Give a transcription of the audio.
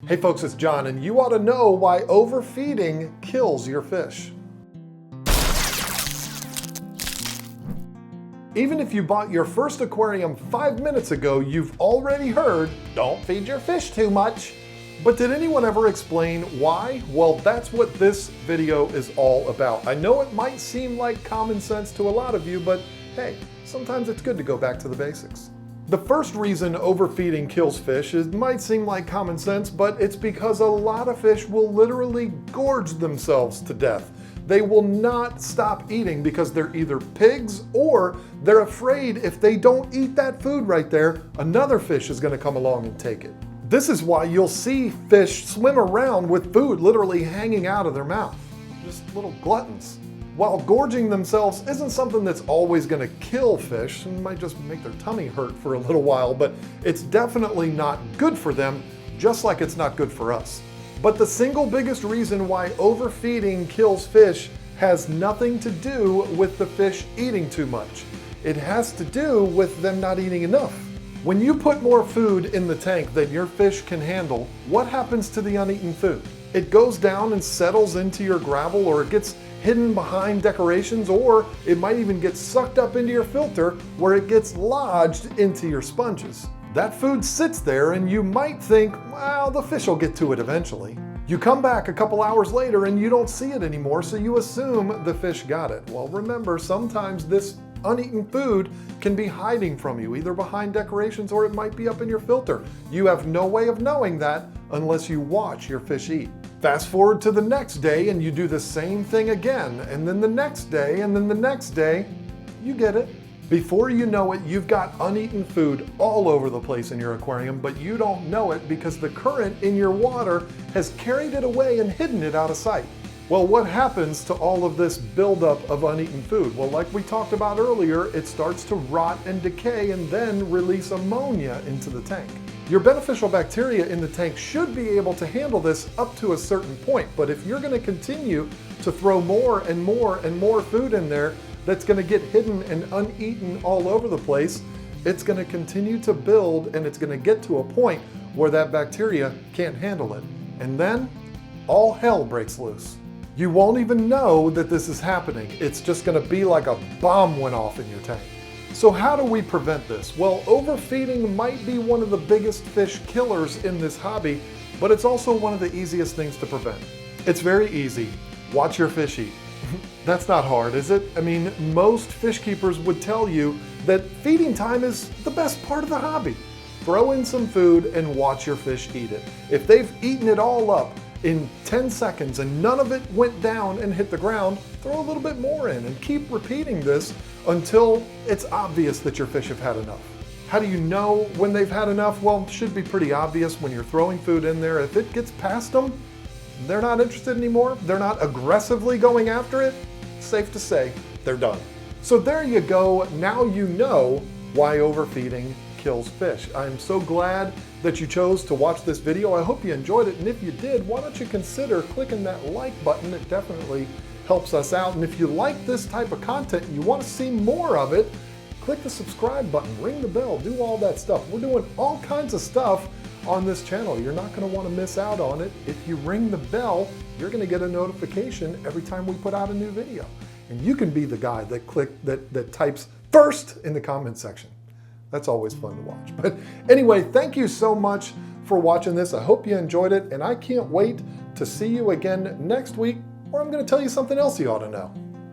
Hey folks, it's John, and you ought to know why overfeeding kills your fish. Even if you bought your first aquarium 5 minutes ago, you've already heard, don't feed your fish too much. But did anyone ever explain why? Well, that's what this video is all about. I know it might seem like common sense to a lot of you, but hey, sometimes it's good to go back to the basics. The first reason overfeeding kills fish might seem like common sense, but it's because a lot of fish will literally gorge themselves to death. They will not stop eating because they're either pigs or they're afraid if they don't eat that food right there, another fish is going to come along and take it. This is why you'll see fish swim around with food literally hanging out of their mouth. Just little gluttons. While gorging themselves isn't something that's always going to kill fish, it might just make their tummy hurt for a little while, but it's definitely not good for them, just like it's not good for us. But the single biggest reason why overfeeding kills fish has nothing to do with the fish eating too much. It has to do with them not eating enough. When you put more food in the tank than your fish can handle, what happens to the uneaten food? It goes down and settles into your gravel, or it gets hidden behind decorations, or it might even get sucked up into your filter where it gets lodged into your sponges. That food sits there and you might think, well, the fish will get to it eventually. You come back a couple hours later and you don't see it anymore, so you assume the fish got it. Well, remember, sometimes this uneaten food can be hiding from you, either behind decorations or it might be up in your filter. You have no way of knowing that unless you watch your fish eat. Fast forward to the next day and you do the same thing again, and then the next day, and then the next day, you get it. Before you know it, you've got uneaten food all over the place in your aquarium, but you don't know it because the current in your water has carried it away and hidden it out of sight. Well, what happens to all of this buildup of uneaten food? Well, like we talked about earlier, it starts to rot and decay and then release ammonia into the tank. Your beneficial bacteria in the tank should be able to handle this up to a certain point, but if you're going to continue to throw more and more and more food in there that's going to get hidden and uneaten all over the place, it's going to continue to build and it's going to get to a point where that bacteria can't handle it. And then all hell breaks loose. You won't even know that this is happening. It's just going to be like a bomb went off in your tank. So how do we prevent this? Well, overfeeding might be one of the biggest fish killers in this hobby, but it's also one of the easiest things to prevent. It's very easy. Watch your fish eat. That's not hard, is it? I mean, most fish keepers would tell you that feeding time is the best part of the hobby. Throw in some food and watch your fish eat it. If they've eaten it all up in 10 seconds and none of it went down and hit the ground, throw a little bit more in and keep repeating this until it's obvious that your fish have had enough. How do you know when they've had enough? Well, it should be pretty obvious when you're throwing food in there. If it gets past them, they're not interested anymore, they're not aggressively going after it, safe to say they're done. So there you go. Now you know why overfeeding kills fish. I'm so glad that you chose to watch this video. I hope you enjoyed it, and if you did, why don't you consider clicking that like button? It definitely helps us out. And if you like this type of content and you want to see more of it, click the subscribe button, ring the bell, do all that stuff. We're doing all kinds of stuff on this channel. You're not going to want to miss out on it. If you ring the bell, you're going to get a notification every time we put out a new video. And you can be the guy that types first in the comment section. That's always fun to watch. But anyway, thank you so much for watching this. I hope you enjoyed it, and I can't wait to see you again next week, where I'm going to tell you something else you ought to know.